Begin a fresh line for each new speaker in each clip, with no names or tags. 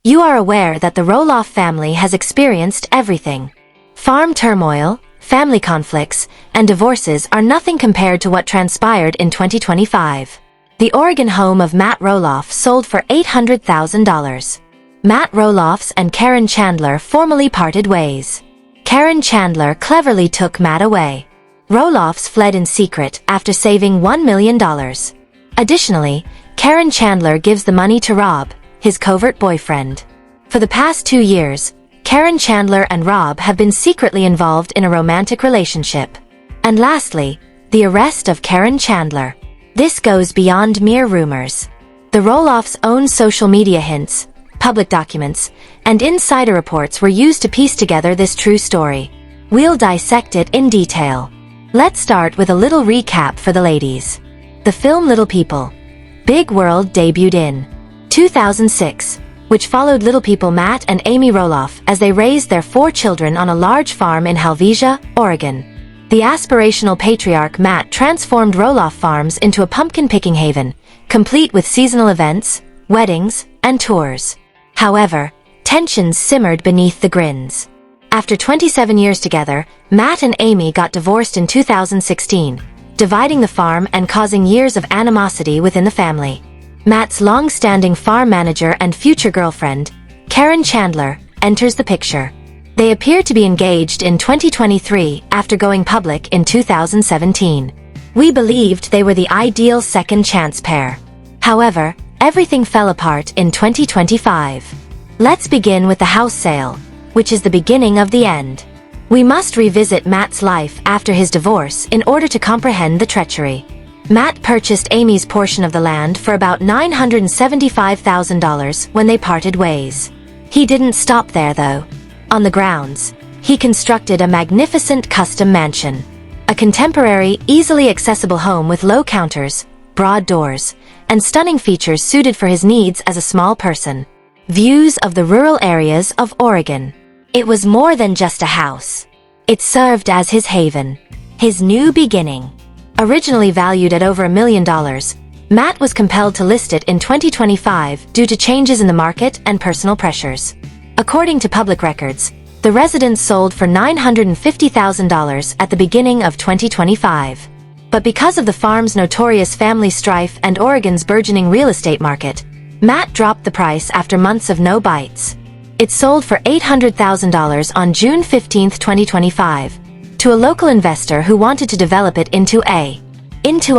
You are aware that the Roloff family has experienced everything. Farm turmoil, family conflicts, and divorces are nothing compared to what transpired in 2025. The Oregon home of Matt Roloff sold for $800,000. Matt Roloff's and Caryn Chandler formally parted ways. Caryn Chandler cleverly took Matt away. Roloffs fled in secret after saving $1 million. Additionally, Caryn Chandler gives the money to Rob, his covert boyfriend. For the past 2 years, Caryn Chandler and Rob have been secretly involved in a romantic relationship. And lastly, the arrest of Caryn Chandler. This goes beyond mere rumors. The Roloffs' own social media hints, public documents, and insider reports were used to piece together this true story. We'll dissect it in detail. Let's start with a little recap for the ladies. The film Little People. Big World debuted in 2006, which followed Little People Matt and Amy Roloff as they raised their 4 children on a large farm in Helvetia, Oregon. The aspirational patriarch Matt transformed Roloff Farms into a pumpkin-picking haven, complete with seasonal events, weddings, and tours. However, tensions simmered beneath the grins. After 27 years together, Matt and Amy got divorced in 2016, dividing the farm and causing years of animosity within the family. Matt's long-standing farm manager and future girlfriend, Caryn Chandler, enters the picture. They appear to be engaged in 2023 after going public in 2017. We believed they were the ideal second chance pair. However, everything fell apart in 2025. Let's begin with the house sale, which is the beginning of the end. We must revisit Matt's life after his divorce in order to comprehend the treachery. Matt purchased Amy's portion of the land for about $975,000 when they parted ways. He didn't stop there though. On the grounds, he constructed a magnificent custom mansion. A contemporary, easily accessible home with low counters, broad doors, and stunning features suited for his needs as a small person. Views of the rural areas of Oregon. It was more than just a house. It served as his haven, his new beginning. Originally valued at over $1 million, Matt was compelled to list it in 2025 due to changes in the market and personal pressures. According to public records, the residence sold for $950,000 at the beginning of 2025. But because of the farm's notorious family strife and Oregon's burgeoning real estate market, Matt dropped the price after months of no bites. It sold for $800,000 on June 15, 2025, to a local investor who wanted to develop it into a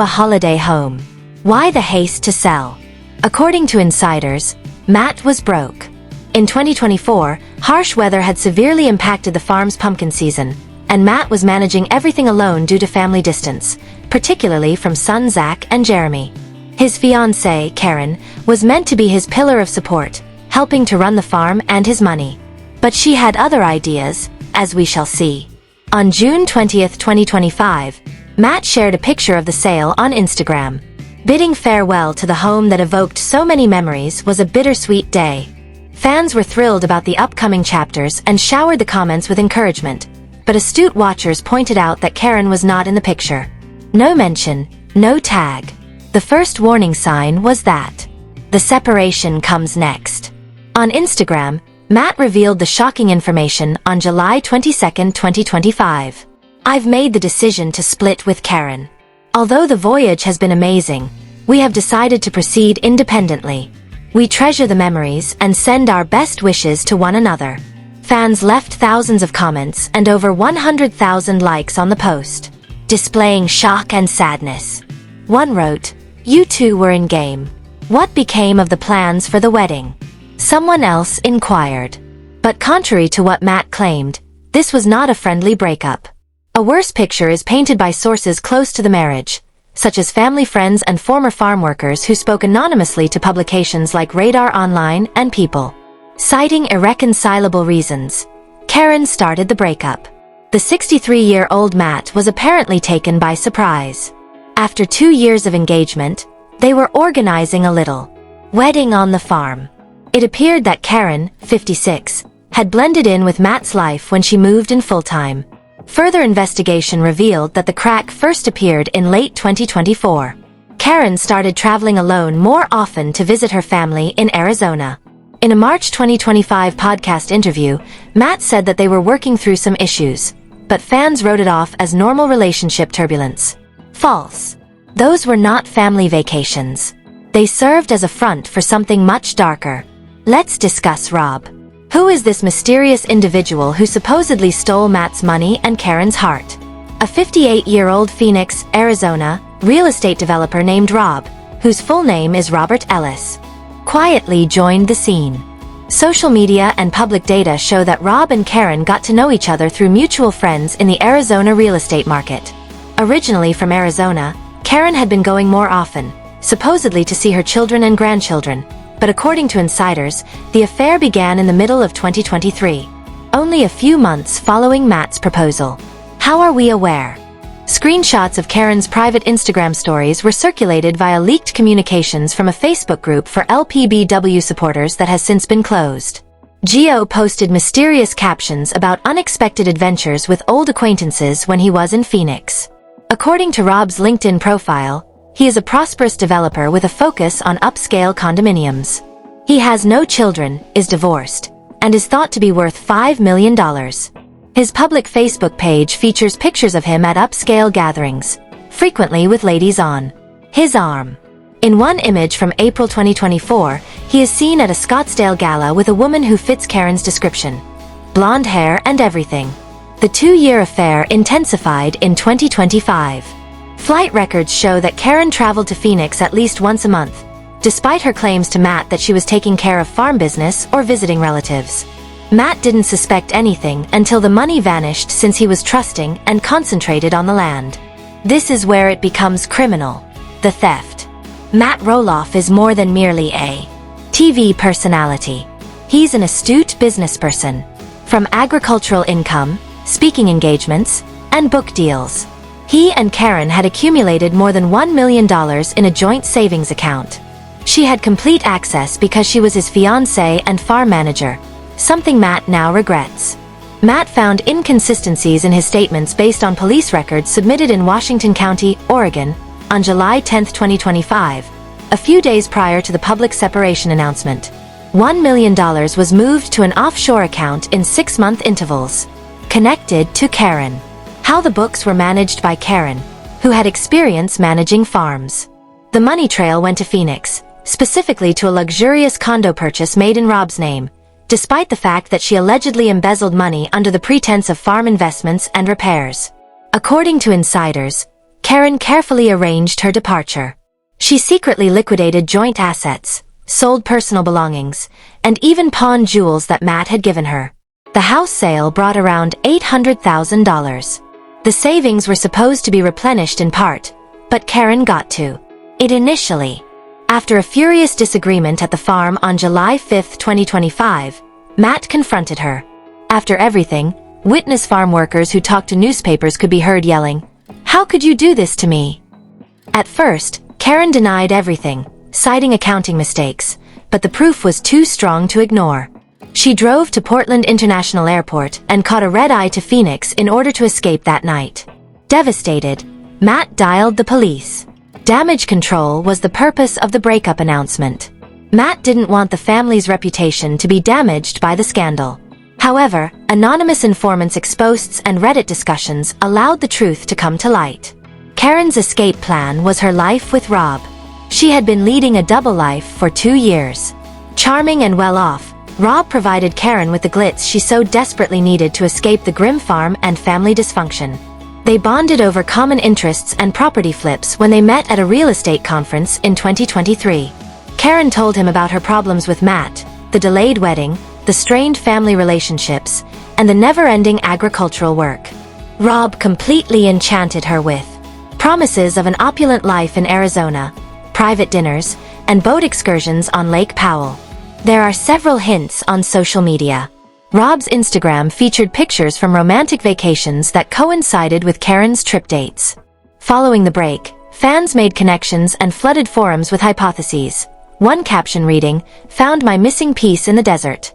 holiday home. Why the haste to sell? According to insiders, Matt was broke. In 2024, harsh weather had severely impacted the farm's pumpkin season, and Matt was managing everything alone due to family distance, particularly from son Zach and Jeremy. His fiancée, Caryn, was meant to be his pillar of support, helping to run the farm and his money. But she had other ideas, as we shall see. On June 20, 2025, Matt shared a picture of the sale on Instagram. Bidding farewell to the home that evoked so many memories was a bittersweet day. Fans were thrilled about the upcoming chapters and showered the comments with encouragement, but astute watchers pointed out that Caryn was not in the picture. No mention, no tag. The first warning sign was that the separation comes next. On Instagram, Matt revealed the shocking information on July 22, 2025. I've made the decision to split with Caryn. Although the voyage has been amazing, we have decided to proceed independently. We treasure the memories and send our best wishes to one another. Fans left thousands of comments and over 100,000 likes on the post, displaying shock and sadness. One wrote, "You two were in game. What became of the plans for the wedding?" Someone else inquired. But contrary to what Matt claimed, this was not a friendly breakup. A worse picture is painted by sources close to the marriage, such as family friends and former farm workers who spoke anonymously to publications like Radar Online and People. Citing irreconcilable reasons, Caryn started the breakup. The 63-year-old Matt was apparently taken by surprise. After 2 years of engagement, they were organizing a little wedding on the farm. It appeared that Caryn, 56, had blended in with Matt's life when she moved in full-time. Further investigation revealed that the crack first appeared in late 2024. Caryn started traveling alone more often to visit her family in Arizona. In a March 2025 podcast interview, Matt said that they were working through some issues, but fans wrote it off as normal relationship turbulence. False. Those were not family vacations. They served as a front for something much darker. Let's discuss Rob. Who is this mysterious individual who supposedly stole Matt's money and Caryn's heart? A 58-year-old Phoenix, Arizona, real estate developer named Rob, whose full name is Robert Ellis, quietly joined the scene. Social media and public data show that Rob and Caryn got to know each other through mutual friends in the Arizona real estate market. Originally from Arizona, Caryn had been going more often, supposedly to see her children and grandchildren, but according to insiders, the affair began in the middle of 2023, only a few months following Matt's proposal. How are we aware? Screenshots of Caryn's private Instagram stories were circulated via leaked communications from a Facebook group for LPBW supporters that has since been closed. Gio posted mysterious captions about unexpected adventures with old acquaintances when he was in Phoenix. According to Rob's LinkedIn profile, he is a prosperous developer with a focus on upscale condominiums. He has no children, is divorced, and is thought to be worth $5 million. His public Facebook page features pictures of him at upscale gatherings, frequently with ladies on his arm. In one image from April 2024, he is seen at a Scottsdale gala with a woman who fits Caryn's description. Blonde hair and everything. The two-year affair intensified in 2025. Flight records show that Caryn traveled to Phoenix at least once a month, despite her claims to Matt that she was taking care of farm business or visiting relatives. Matt didn't suspect anything until the money vanished, since he was trusting and concentrated on the land. This is where it becomes criminal. The theft. Matt Roloff is more than merely a TV personality. He's an astute businessperson. From agricultural income, speaking engagements, and book deals, he and Caryn had accumulated more than $1 million in a joint savings account. She had complete access because she was his fiancée and farm manager, something Matt now regrets. Matt found inconsistencies in his statements based on police records submitted in Washington County, Oregon, on July 10, 2025, a few days prior to the public separation announcement. $1 million was moved to an offshore account in 6-month intervals, connected to Caryn. How the books were managed by Caryn, who had experience managing farms. The money trail went to Phoenix, specifically to a luxurious condo purchase made in Rob's name, despite the fact that she allegedly embezzled money under the pretense of farm investments and repairs. According to insiders, Caryn carefully arranged her departure. She secretly liquidated joint assets, sold personal belongings, and even pawned jewels that Matt had given her. The house sale brought around $800,000. The savings were supposed to be replenished in part, but Caryn got to it initially. After a furious disagreement at the farm on July 5, 2025, Matt confronted her. After everything, witness farm workers who talked to newspapers could be heard yelling, "How could you do this to me?" At first, Caryn denied everything, citing accounting mistakes, but the proof was too strong to ignore. She drove to Portland International Airport and caught a red-eye to Phoenix in order to escape that night. Devastated, Matt dialed the police. Damage control was the purpose of the breakup announcement. Matt didn't want the family's reputation to be damaged by the scandal. However, anonymous informants' exposts and Reddit discussions allowed the truth to come to light. Caryn's escape plan was her life with Rob. She had been leading a double life for 2 years. Charming and well-off, Rob provided Caryn with the glitz she so desperately needed to escape the grim farm and family dysfunction. They bonded over common interests and property flips when they met at a real estate conference in 2023. Caryn told him about her problems with Matt, the delayed wedding, the strained family relationships, and the never-ending agricultural work. Rob completely enchanted her with promises of an opulent life in Arizona, private dinners, and boat excursions on Lake Powell. There are several hints on social media. Rob's Instagram featured pictures from romantic vacations that coincided with Caryn's trip dates. Following the break, fans made connections and flooded forums with hypotheses. One caption reading, "Found my missing piece in the desert."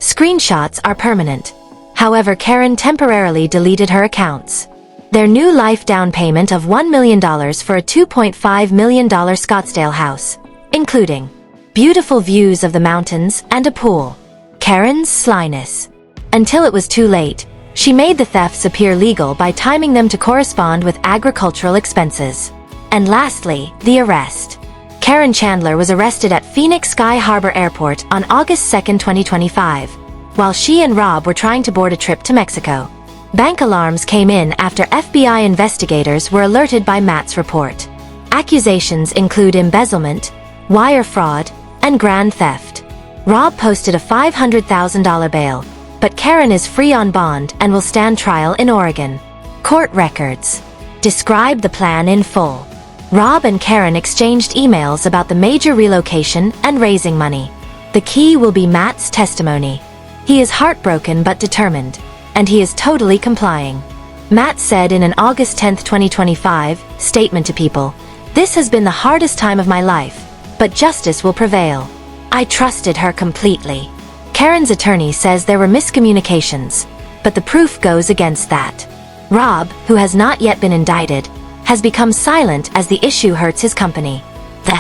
Screenshots are permanent. However, Caryn temporarily deleted her accounts. Their new life down payment of $1 million for a $2.5 million Scottsdale house, including beautiful views of the mountains, and a pool. Caryn's slyness. Until it was too late, she made the thefts appear legal by timing them to correspond with agricultural expenses. And lastly, the arrest. Caryn Chandler was arrested at Phoenix Sky Harbor Airport on August 2, 2025, while she and Rob were trying to board a trip to Mexico. Bank alarms came in after FBI investigators were alerted by Matt's report. Accusations include embezzlement, wire fraud, and grand theft. Rob posted a $500,000 bail, but Caryn is free on bond and will stand trial in Oregon. Court records describe the plan in full. Rob and Caryn exchanged emails about the major relocation and raising money. The key will be Matt's testimony. He is heartbroken but determined, and he is totally complying. Matt said in an August 10, 2025, statement to People, "This has been the hardest time of my life, but justice will prevail. I trusted her completely." Caryn's attorney says there were miscommunications, but the proof goes against that. Rob, who has not yet been indicted, has become silent as the issue hurts his company. The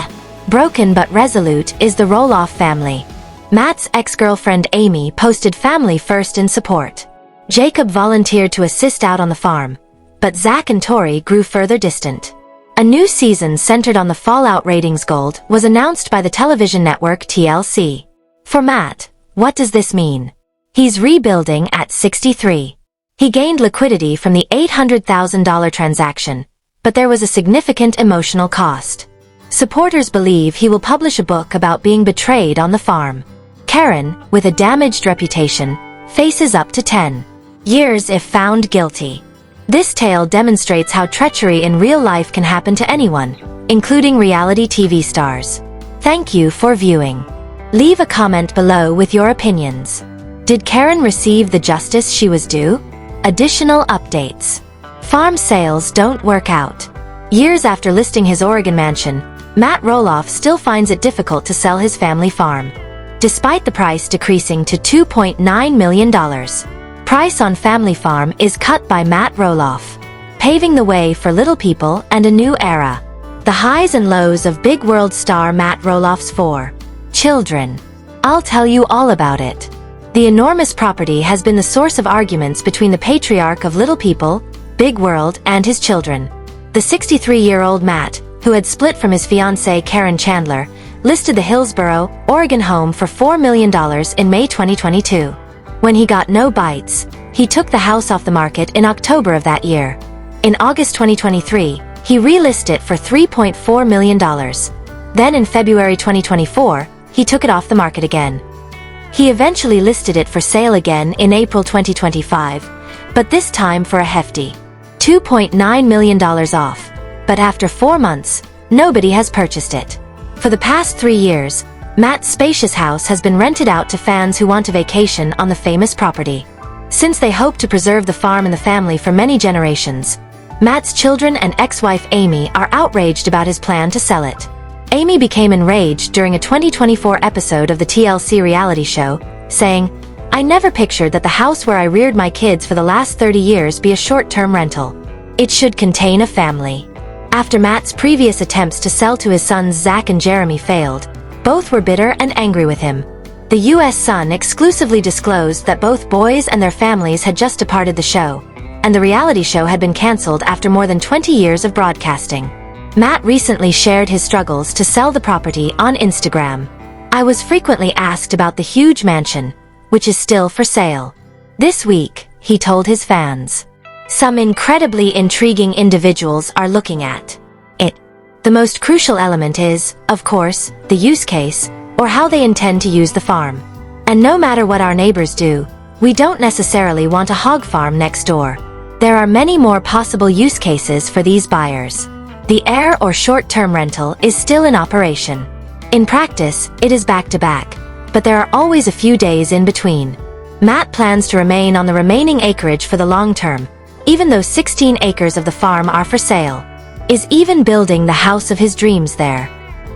broken but resolute is the Roloff family. Matt's ex-girlfriend Amy posted family first in support. Jacob volunteered to assist out on the farm, but Zach and Tori grew further distant. A new season centered on the Fallout ratings gold was announced by the television network TLC. For Matt, what does this mean? He's rebuilding at 63. He gained liquidity from the $800,000 transaction, but there was a significant emotional cost. Supporters believe he will publish a book about being betrayed on the farm. Caryn, with a damaged reputation, faces up to 10 years if found guilty. This tale demonstrates how treachery in real life can happen to anyone, including reality TV stars. Thank you for viewing. Leave a comment below with your opinions. Did Caryn receive the justice she was due? Additional updates. Farm sales don't work out. Years after listing his Oregon mansion, Matt Roloff still finds it difficult to sell his family farm, despite the price decreasing to $2.9 million. Price on family farm is cut by Matt Roloff, paving the way for little people and a new era. The highs and lows of big world star Matt Roloff's 4 children. I'll tell you all about it. The enormous property has been the source of arguments between the patriarch of Little People, Big World, and his children. The 63-year-old Matt, who had split from his fiancée Caryn Chandler, listed the Hillsboro, Oregon home for $4 million in May 2022. When he got no bites, he took the house off the market in October of that year. In August 2023, he relisted it for $3.4 million. Then in February 2024, he took it off the market again. He eventually listed it for sale again in April 2025, but this time for a hefty $2.9 million off. But after 4 months, nobody has purchased it. For the past 3 years, Matt's spacious house has been rented out to fans who want a vacation on the famous property. Since they hope to preserve the farm and the family for many generations, Matt's children and ex-wife Amy are outraged about his plan to sell it. Amy became enraged during a 2024 episode of the TLC reality show, saying, "I never pictured that the house where I reared my kids for the last 30 years be a short-term rental. It should contain a family." After Matt's previous attempts to sell to his sons Zach and Jeremy failed, both were bitter and angry with him. The U.S. Sun exclusively disclosed that both boys and their families had just departed the show, and the reality show had been cancelled after more than 20 years of broadcasting. Matt recently shared his struggles to sell the property on Instagram. "I was frequently asked about the huge mansion, which is still for sale. This week," he told his fans, "some incredibly intriguing individuals are looking at it. The most crucial element is, of course, the use case, or how they intend to use the farm. And no matter what our neighbors do, we don't necessarily want a hog farm next door. There are many more possible use cases for these buyers. The air or short-term rental is still in operation. In practice, it is back-to-back, but there are always a few days in between." Matt plans to remain on the remaining acreage for the long term, even though 16 acres of the farm are for sale. Is even building the house of his dreams there.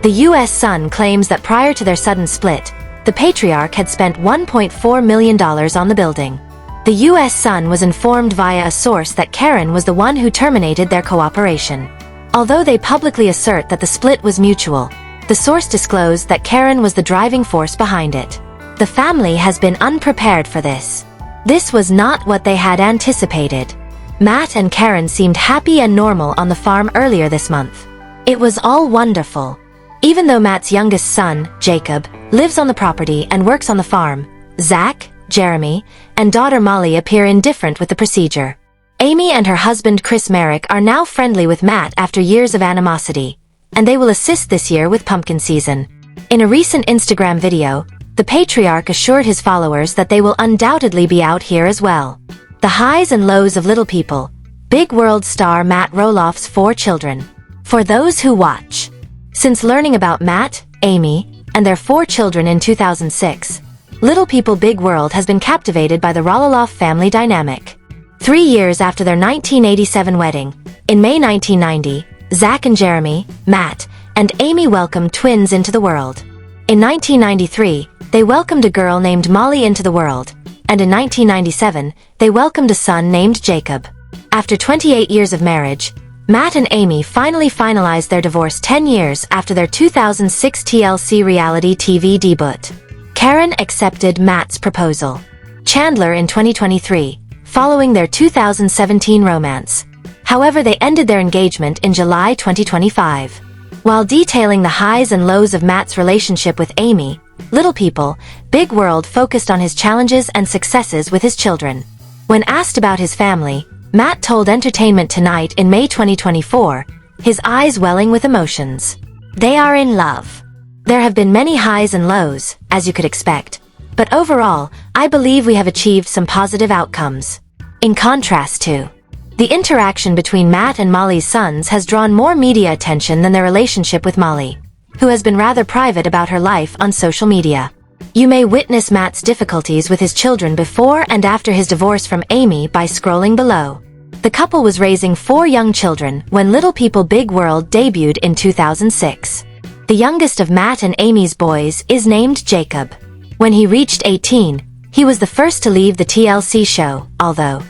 The U.S. Sun claims that prior to their sudden split, the patriarch had spent $1.4 million on the building. The U.S. Sun was informed via a source that Caryn was the one who terminated their cooperation. Although they publicly assert that the split was mutual, The source disclosed that Caryn was the driving force behind it. The family has been unprepared for this. This was not what they had anticipated. Matt and Caryn seemed happy and normal on the farm earlier this month. It was all wonderful. Even though Matt's youngest son, Jacob, lives on the property and works on the farm, Zach, Jeremy, and daughter Molly appear indifferent with the procedure. Amy and her husband Chris Merrick are now friendly with Matt after years of animosity, and they will assist this year with pumpkin season. In a recent Instagram video, the patriarch assured his followers that they will undoubtedly be out here as well. The highs and lows of Little People, Big World star Matt Roloff's 4 children. For those who watch. Since learning about Matt, Amy, and their 4 children in 2006, Little People Big World has been captivated by the Roloff family dynamic. 3 years after their 1987 wedding, in May 1990, Zach and Jeremy, Matt, and Amy welcomed twins into the world. In 1993, they welcomed a girl named Molly into the world, and in 1997, they welcomed a son named Jacob. After 28 years of marriage, Matt and Amy finally finalized their divorce 10 years after their 2006 TLC reality TV debut. Caryn accepted Matt's proposal. Chandler in 2023, following their 2017 romance. However, they ended their engagement in July 2025. While detailing the highs and lows of Matt's relationship with Amy, Little People, Big World focused on his challenges and successes with his children. When asked about his family, Matt told Entertainment Tonight in May 2024, his eyes welling with emotions. They are in love. There have been many highs and lows, as you could expect, but overall, I believe we have achieved some positive outcomes. In contrast to, the interaction between Matt and Molly's sons has drawn more media attention than their relationship with Molly, who has been rather private about her life on social media. You may witness Matt's difficulties with his children before and after his divorce from Amy by scrolling below. The couple was raising 4 young children when Little People Big World debuted in 2006. The youngest of Matt and Amy's boys is named Jacob. When he reached 18, he was the first to leave the TLC show, although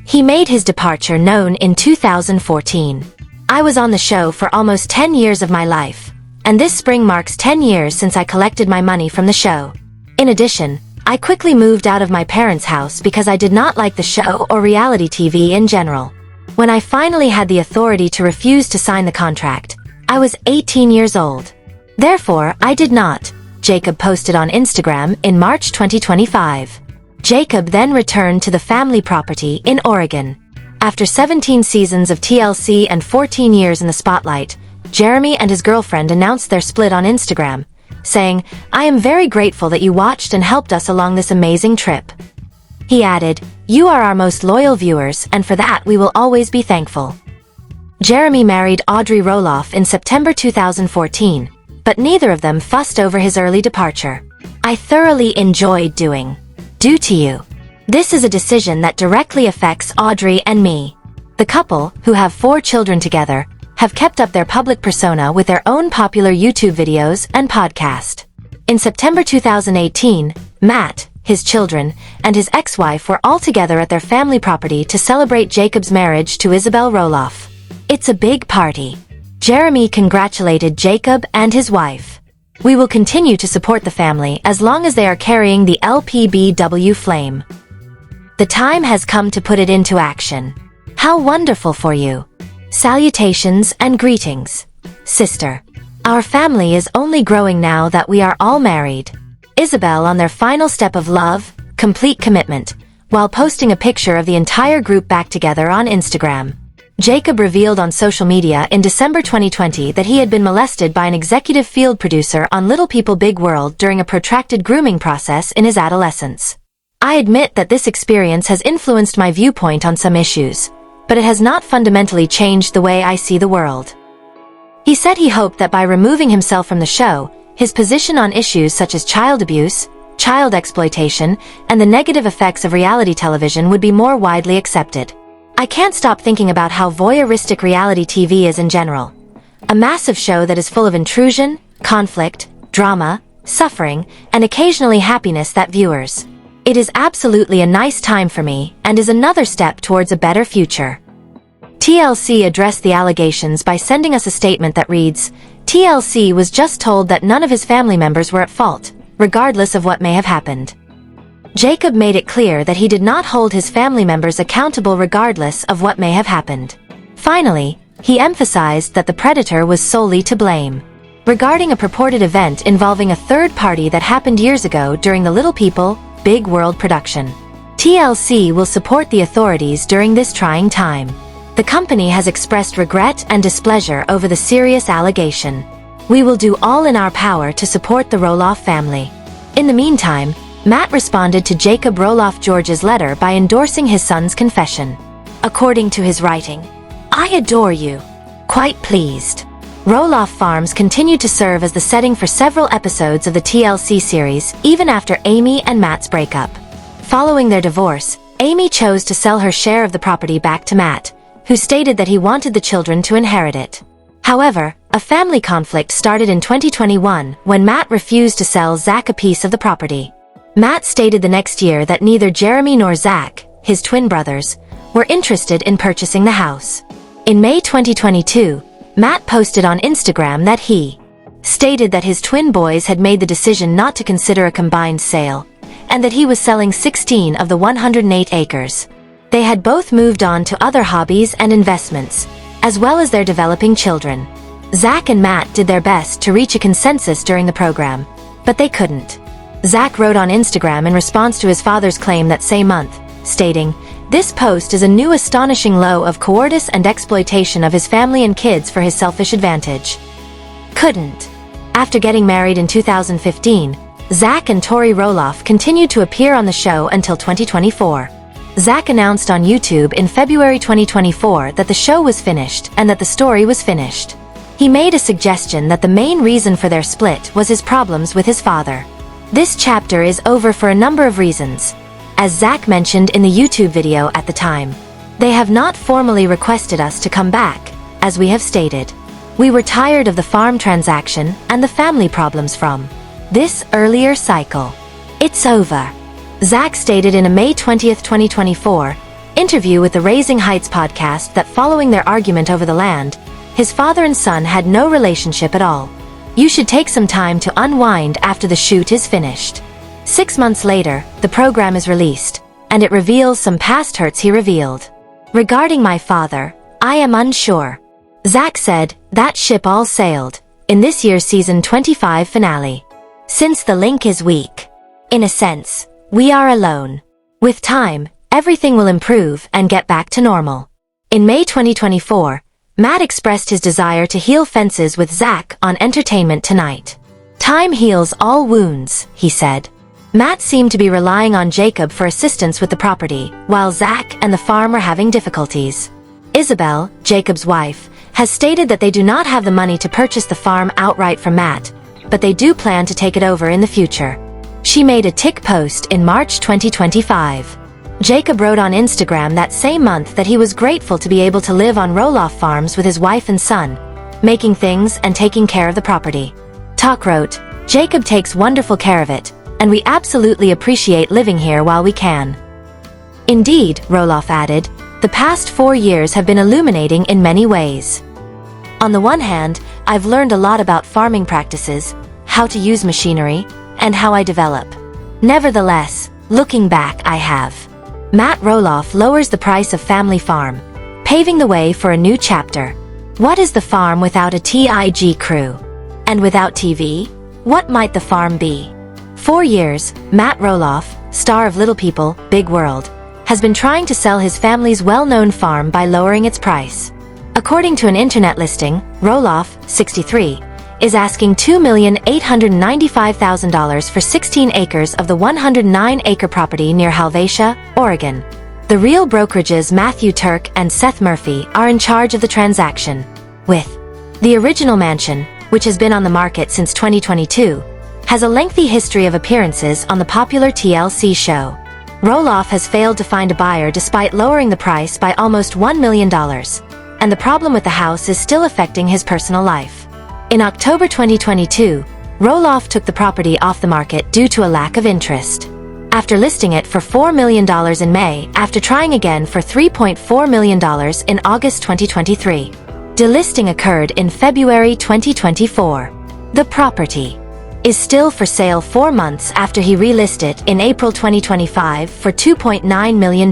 he made his departure known in 2014. I was on the show for almost 10 years of my life, and this spring marks 10 years since I collected my money from the show. In addition, I quickly moved out of my parents' house because I did not like the show or reality TV in general. When I finally had the authority to refuse to sign the contract, I was 18 years old. Therefore, I did not, Jacob posted on Instagram in March 2025. Jacob then returned to the family property in Oregon. After 17 seasons of TLC and 14 years in the spotlight, Jeremy and his girlfriend announced their split on Instagram, saying, "I am very grateful that you watched and helped us along this amazing trip." He added, "You are our most loyal viewers, and for that we will always be thankful." Jeremy married Audrey Roloff in September 2014, but neither of them fussed over his early departure. "I thoroughly enjoyed doing due to you. This is a decision that directly affects Audrey and me." The couple, who have 4 children together, have kept up their public persona with their own popular YouTube videos and podcast. In September 2018, Matt, his children, and his ex-wife were all together at their family property to celebrate Jacob's marriage to Isabel Roloff. "It's a big party." Jeremy congratulated Jacob and his wife. "We will continue to support the family as long as they are carrying the LPBW flame. The time has come to put it into action. How wonderful for you. Salutations and greetings, sister. Our family is only growing now that we are all married." Isabel on their final step of love, complete commitment, while posting a picture of the entire group back together on Instagram. Jacob revealed on social media in December 2020 that he had been molested by an executive field producer on Little People Big World during a protracted grooming process in his adolescence. "I admit that this experience has influenced my viewpoint on some issues, but it has not fundamentally changed the way I see the world." He said he hoped that by removing himself from the show, his position on issues such as child abuse, child exploitation, and the negative effects of reality television would be more widely accepted. "I can't stop thinking about how voyeuristic reality TV is in general. A massive show that is full of intrusion, conflict, drama, suffering, and occasionally happiness that viewers. It is absolutely a nice time for me and is another step towards a better future." TLC addressed the allegations by sending us a statement that reads, TLC was just told that none of his family members were at fault, regardless of what may have happened. Jacob made it clear that he did not hold his family members accountable regardless of what may have happened. Finally, he emphasized that the predator was solely to blame. Regarding a purported event involving a third party that happened years ago during the Little People, Big World production, TLC will support the authorities during this trying time. The company has expressed regret and displeasure over the serious allegation. We will do all in our power to support the Roloff family. In the meantime, Matt responded to Jacob Roloff George's letter by endorsing his son's confession. According to his writing, "I adore you. Quite pleased." Roloff Farms continued to serve as the setting for several episodes of the TLC series, even after Amy and Matt's breakup. Following their divorce, Amy chose to sell her share of the property back to Matt, who stated that he wanted the children to inherit it. However, a family conflict started in 2021 when Matt refused to sell Zach a piece of the property. Matt stated the next year that neither Jeremy nor Zach, his twin brothers, were interested in purchasing the house. In May 2022, Matt posted on Instagram that he stated that his twin boys had made the decision not to consider a combined sale, and that he was selling 16 of the 108 acres. They had both moved on to other hobbies and investments, as well as their developing children. Zach and Matt did their best to reach a consensus during the program, but they couldn't. Zach wrote on Instagram in response to his father's claim that same month, stating, "This post is a new astonishing low of cowardice and exploitation of his family and kids for his selfish advantage." Couldn't. After getting married in 2015, Zach and Tori Roloff continued to appear on the show until 2024. Zach announced on YouTube in February 2024 that the show was finished and that the story was finished. He made a suggestion that the main reason for their split was his problems with his father. This chapter is over for a number of reasons. As Zach mentioned in the YouTube video at the time, "They have not formally requested us to come back, as we have stated. We were tired of the farm transaction and the family problems from this earlier cycle. It's over." Zach stated in a May 20, 2024, interview with the Raising Heights podcast that following their argument over the land, his father and son had no relationship at all. "You should take some time to unwind after the shoot is finished." 6 months later, the program is released, and it reveals some past hurts he revealed. "Regarding my father, I am unsure." Zach said, "That ship all sailed," in this year's season 25 finale. "Since the link is weak. In a sense, we are alone. With time, everything will improve and get back to normal." In May 2024, Matt expressed his desire to heal fences with Zach on Entertainment Tonight. "Time heals all wounds," he said. Matt seemed to be relying on Jacob for assistance with the property, while Zach and the farm were having difficulties. Isabel, Jacob's wife, has stated that they do not have the money to purchase the farm outright from Matt, but they do plan to take it over in the future. She made a tick post in March 2025. Jacob wrote on Instagram that same month that he was grateful to be able to live on Roloff Farms with his wife and son, making things and taking care of the property. Talk wrote, "Jacob takes wonderful care of it, and we absolutely appreciate living here while we can." Indeed, Roloff added, "The past 4 years have been illuminating in many ways. On the one hand, I've learned a lot about farming practices, how to use machinery, and how I develop. Nevertheless, looking back, I have." Matt Roloff lowers the price of family farm, paving the way for a new chapter. What is the farm without a TIG crew? And without TV? What might the farm be? 4 years, Matt Roloff, star of Little People, Big World, has been trying to sell his family's well-known farm by lowering its price. According to an internet listing, Roloff, 63, is asking $2,895,000 for 16 acres of the 109-acre property near Helvetia, Oregon. The real brokerages Matthew Turk and Seth Murphy are in charge of the transaction, with the original mansion, which has been on the market since 2022, has a lengthy history of appearances on the popular TLC show. Roloff has failed to find a buyer despite lowering the price by almost $1 million, and the problem with the house is still affecting his personal life. In October 2022, Roloff took the property off the market due to a lack of interest. After listing it for $4 million in May, after trying again for $3.4 million in August 2023. Delisting occurred in February 2024. The property is still for sale 4 months after he relisted it in April 2025 for $2.9 million.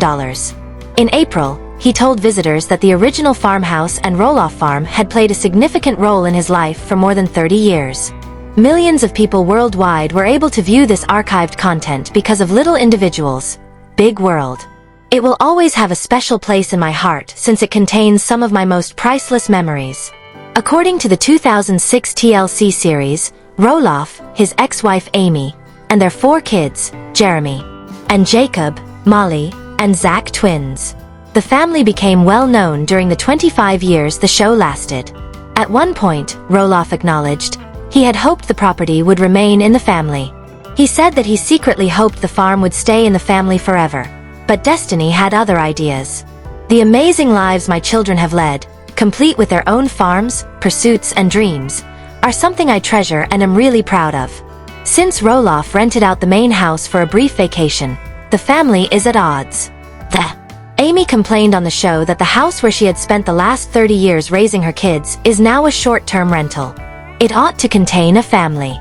In April, he told visitors that the original farmhouse and Roloff farm had played a significant role in his life for more than 30 years. Millions of people worldwide were able to view this archived content because of Little Individuals, Big World. It will always have a special place in my heart since it contains some of my most priceless memories. According to the 2006 TLC series, Roloff, his ex-wife Amy, and their 4 kids, Jeremy and Jacob, Molly, and Zach twins. The family became well known during the 25 years the show lasted. At one point, Roloff acknowledged, he had hoped the property would remain in the family. He said that he secretly hoped the farm would stay in the family forever, but destiny had other ideas. The amazing lives my children have led, complete with their own farms, pursuits, and dreams, are something I treasure and am really proud of. Since Roloff rented out the main house for a brief vacation, the family is at odds. Amy complained on the show that the house where she had spent the last 30 years raising her kids is now a short-term rental. It ought to contain a family.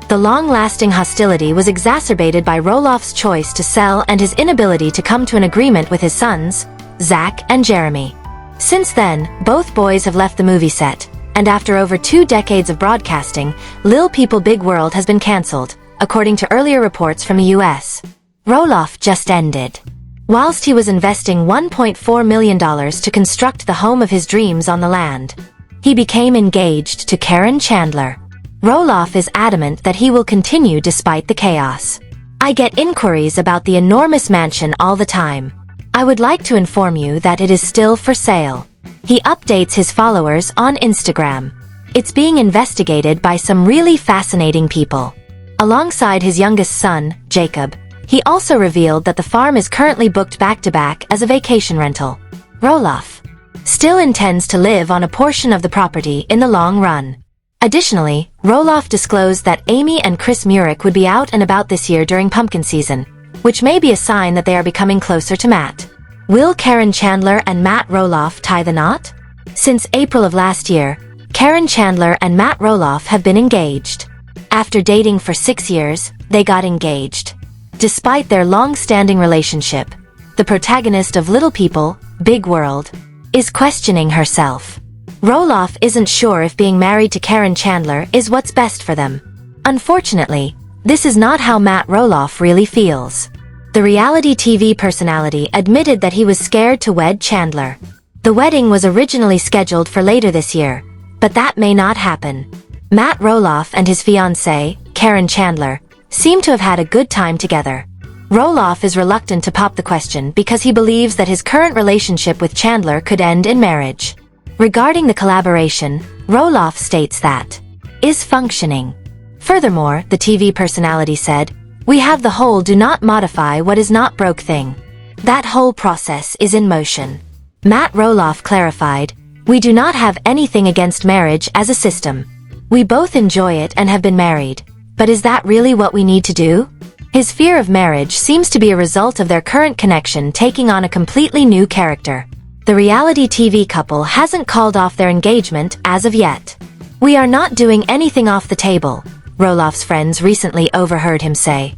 The long-lasting hostility was exacerbated by Roloff's choice to sell and his inability to come to an agreement with his sons, Zach and Jeremy. Since then, both boys have left the movie set, and after over 2 decades of broadcasting, Lil People Big World has been cancelled, according to earlier reports from the US. Roloff just ended. Whilst he was investing $1.4 million to construct the home of his dreams on the land, he became engaged to Caryn Chandler. Roloff is adamant that he will continue despite the chaos. I get inquiries about the enormous mansion all the time. I would like to inform you that it is still for sale. He updates his followers on Instagram. It's being investigated by some really fascinating people. Alongside his youngest son, Jacob, he also revealed that the farm is currently booked back-to-back as a vacation rental. Roloff still intends to live on a portion of the property in the long run. Additionally, Roloff disclosed that Amy and Chris Murick would be out and about this year during pumpkin season, which may be a sign that they are becoming closer to Matt. Will Caryn Chandler and Matt Roloff tie the knot? Since April of last year, Caryn Chandler and Matt Roloff have been engaged. After dating for 6 years, they got engaged. Despite their long-standing relationship, the protagonist of Little People, Big World, is questioning herself. Roloff isn't sure if being married to Caryn Chandler is what's best for them. Unfortunately, this is not how Matt Roloff really feels. The reality TV personality admitted that he was scared to wed Chandler. The wedding was originally scheduled for later this year, but that may not happen. Matt Roloff and his fiancée, Caryn Chandler, seem to have had a good time together. Roloff is reluctant to pop the question because he believes that his current relationship with Chandler could end in marriage. Regarding the collaboration, Roloff states that is functioning. Furthermore, the TV personality said, "We have the whole do not modify what is not broke thing. That whole process is in motion." Matt Roloff clarified, "We do not have anything against marriage as a system. We both enjoy it and have been married. But is that really what we need to do?" His fear of marriage seems to be a result of their current connection taking on a completely new character. The reality TV couple hasn't called off their engagement as of yet. "We are not doing anything off the table," Roloff's friends recently overheard him say.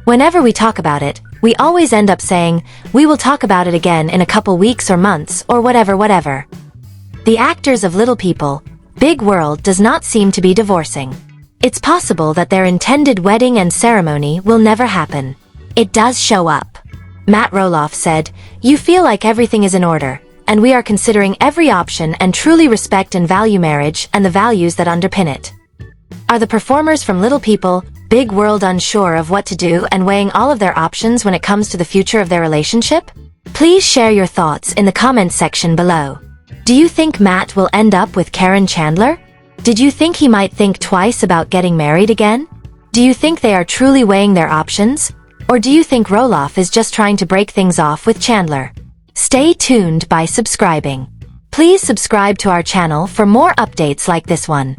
"Whenever we talk about it, we always end up saying, we will talk about it again in a couple weeks or months or whatever. The actors of Little People, Big World does not seem to be divorcing. It's possible that their intended wedding and ceremony will never happen. It does show up." Matt Roloff said, "You feel like everything is in order, and we are considering every option and truly respect and value marriage and the values that underpin it." Are the performers from Little People, Big World unsure of what to do and weighing all of their options when it comes to the future of their relationship? Please share your thoughts in the comments section below. Do you think Matt will end up with Caryn Chandler? Did you think he might think twice about getting married again? Do you think they are truly weighing their options? Or do you think Roloff is just trying to break things off with Chandler? Stay tuned by subscribing. Please subscribe to our channel for more updates like this one.